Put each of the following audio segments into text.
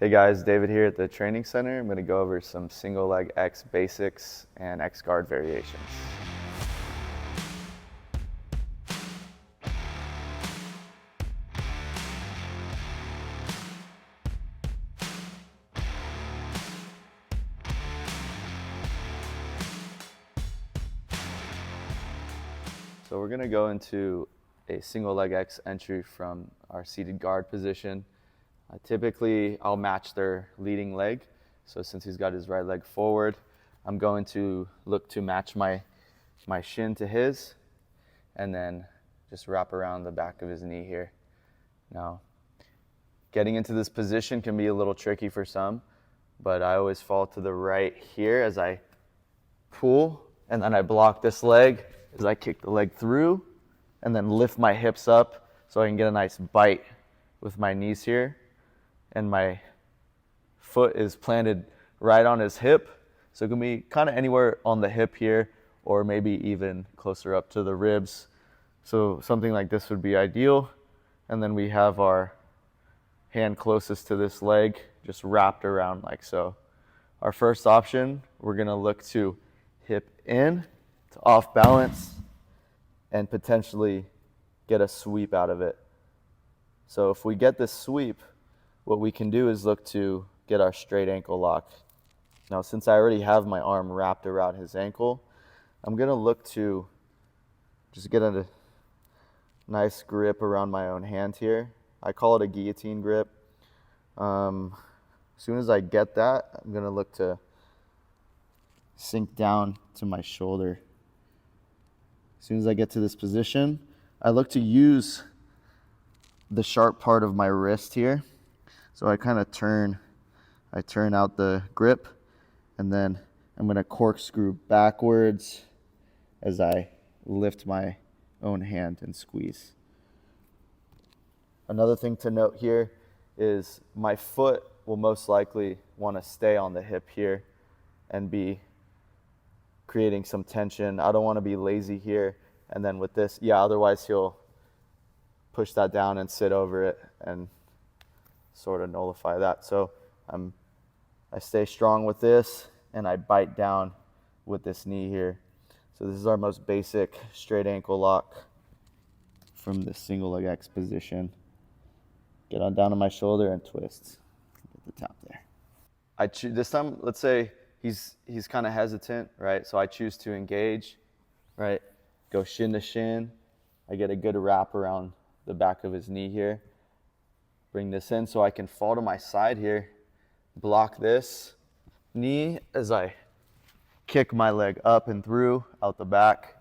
Hey guys, David here at the training center. I'm going to go over some single leg X basics and X guard variations. So we're going to go into a single leg X entry from our seated guard position. Typically, I'll match their leading leg. So since he's got his right leg forward, I'm going to look to match my shin to his and then just wrap around the back of his knee here. Now, getting into this position can be a little tricky for some, but I always fall to the right here as I pull, and then I block this leg as I kick the leg through and then lift my hips up so I can get a nice bite with my knees here. And my foot is planted right on his hip. So it can be kind of anywhere on the hip here, or maybe even closer up to the ribs. So something like this would be ideal. And then we have our hand closest to this leg, just wrapped around like so. Our first option, we're gonna look to hip in, to off balance, and potentially get a sweep out of it. So if we get this sweep, what we can do is look to get our straight ankle lock. Now, since I already have my arm wrapped around his ankle, I'm gonna look to just get a nice grip around my own hand here. I call it a guillotine grip. As soon as I get that, I'm gonna look to sink down to my shoulder. As soon as I get to this position, I look to use the sharp part of my wrist here. So I kind of turn out the grip, and then I'm going to corkscrew backwards as I lift my own hand and squeeze. Another thing to note here is my foot will most likely want to stay on the hip here and be creating some tension. I don't want to be lazy here. And then with this, otherwise he'll push that down and sit over it and sort of nullify that. So I stay strong with this and I bite down with this knee here. So this is our most basic straight ankle lock from the single leg X position. Get on down to my shoulder and twist. Get the top there. This time, let's say he's kind of hesitant, right? So I choose to engage, right? Go shin to shin. I get a good wrap around the back of his knee here. Bring this in so I can fall to my side here. Block this knee as I kick my leg up and through out the back.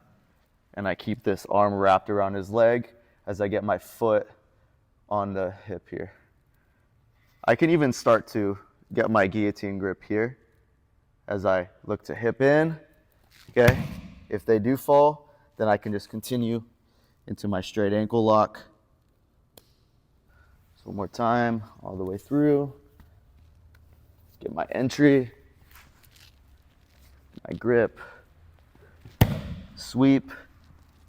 And I keep this arm wrapped around his leg as I get my foot on the hip here. I can even start to get my guillotine grip here as I look to hip in. Okay, if they do fall, then I can just continue into my straight ankle lock. One more time, all the way through. Get my entry, my grip, sweep,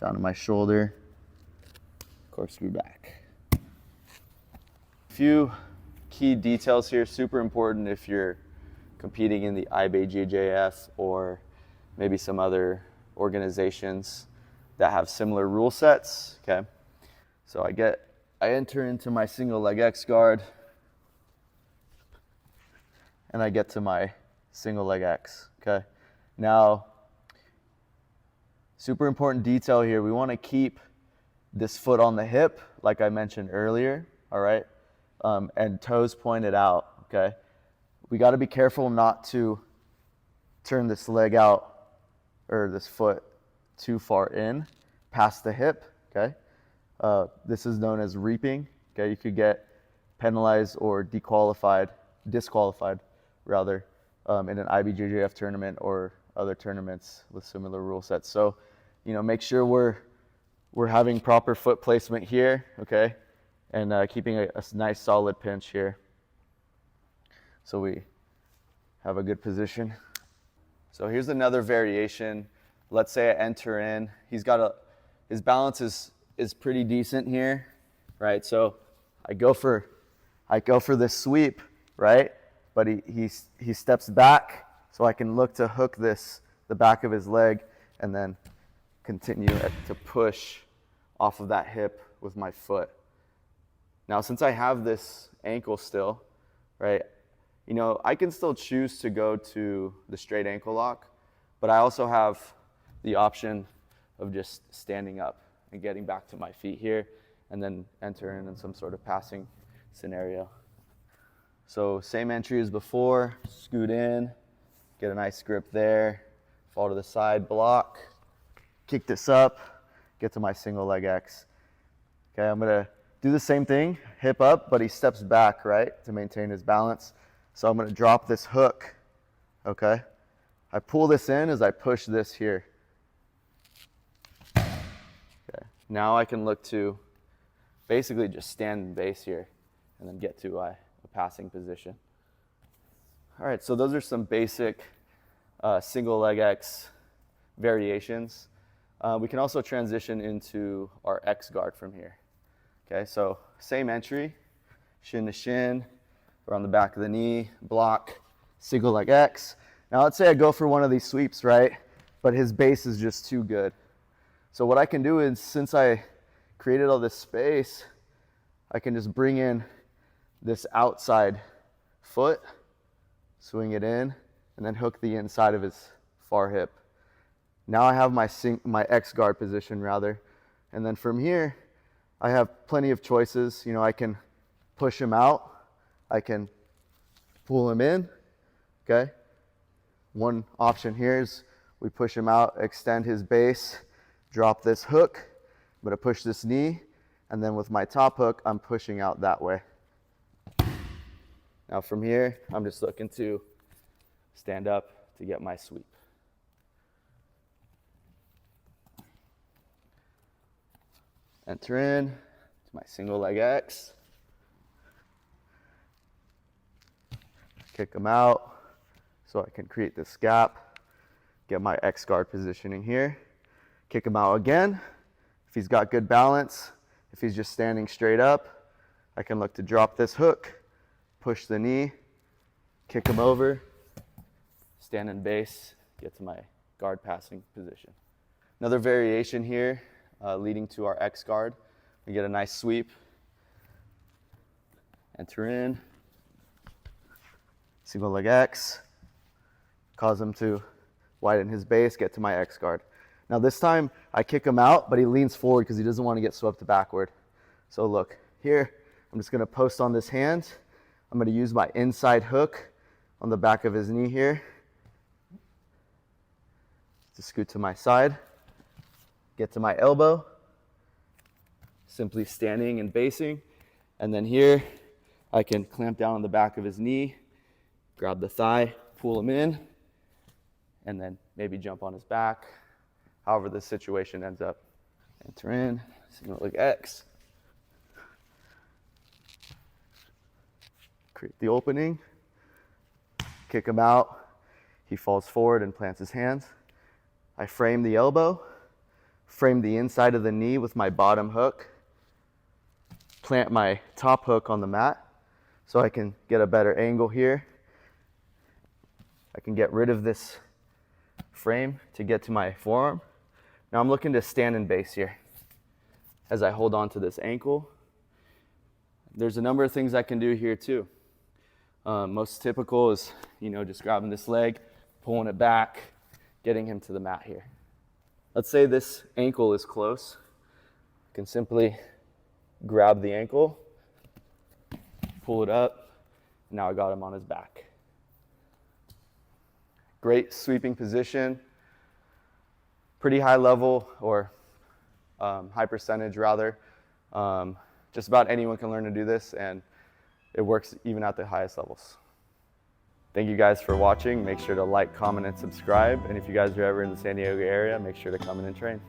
down to my shoulder, corkscrew back. A few key details here, super important if you're competing in the IBJJF or maybe some other organizations that have similar rule sets, okay? So I enter into my single leg X guard and I get to my single leg X, okay? Now, super important detail here. We want to keep this foot on the hip, like I mentioned earlier, all right? And toes pointed out, okay? We got to be careful not to turn this leg out or this foot too far in past the hip, okay? This is known as reaping. Okay, you could get penalized or disqualified rather, in an IBJJF tournament or other tournaments with similar rule sets. So, make sure we're having proper foot placement here, okay, and keeping a nice solid pinch here, so we have a good position. So here's another variation. Let's say I enter in. His balance is pretty decent here, right? So I go for this sweep right? But he steps back, so I can look to hook the back of his leg, and then continue to push off of that hip with my foot. Now, since I have this ankle still, right, I can still choose to go to the straight ankle lock, but I also have the option of just standing up and getting back to my feet here, and then enter in some sort of passing scenario. So same entry as before, scoot in, get a nice grip there, fall to the side, block, kick this up, get to my single leg X. Okay, I'm gonna do the same thing, hip up, but he steps back, right, to maintain his balance. So I'm gonna drop this hook, okay? I pull this in as I push this here. Okay, now I can look to basically just stand in base here and then get to a passing position. All right, so those are some basic single leg X variations. We can also transition into our X guard from here. Okay, so same entry, shin to shin, around the back of the knee, block, single leg X. Now let's say I go for one of these sweeps, right? But his base is just too good. So what I can do is, since I created all this space, I can just bring in this outside foot, swing it in, and then hook the inside of his far hip. Now I have my X guard position rather. And then from here, I have plenty of choices. I can push him out. I can pull him in, okay? One option here is we push him out, extend his base, drop this hook. I'm gonna push this knee, and then with my top hook, I'm pushing out that way. Now from here, I'm just looking to stand up to get my sweep. Enter in to my single leg X. Kick him out so I can create this gap. Get my X guard positioning here. Kick him out again. If he's got good balance, if he's just standing straight up, I can look to drop this hook, push the knee, kick him over, stand in base, get to my guard passing position. Another variation here, leading to our X guard. We get a nice sweep, enter in, single leg X, cause him to widen his base, get to my X guard. Now this time I kick him out, but he leans forward because he doesn't want to get swept backward. So look, here, I'm just gonna post on this hand. I'm gonna use my inside hook on the back of his knee here to scoot to my side, get to my elbow, simply standing and basing. And then here, I can clamp down on the back of his knee, grab the thigh, pull him in, and then maybe jump on his back. However the situation ends up. Enter in, single leg X. Create the opening, kick him out. He falls forward and plants his hands. I frame the elbow, frame the inside of the knee with my bottom hook, plant my top hook on the mat so I can get a better angle here. I can get rid of this frame to get to my forearm. Now I'm looking to stand in base here as I hold on to this ankle. There's a number of things I can do here too. Most typical is, just grabbing this leg, pulling it back, getting him to the mat here. Let's say this ankle is close. I can simply grab the ankle, pull it up, now I got him on his back. Great sweeping position, pretty high level, or high percentage rather. Just about anyone can learn to do this, and it works even at the highest levels. Thank you guys for watching. Make sure to like, comment, and subscribe. And if you guys are ever in the San Diego area, make sure to come in and train.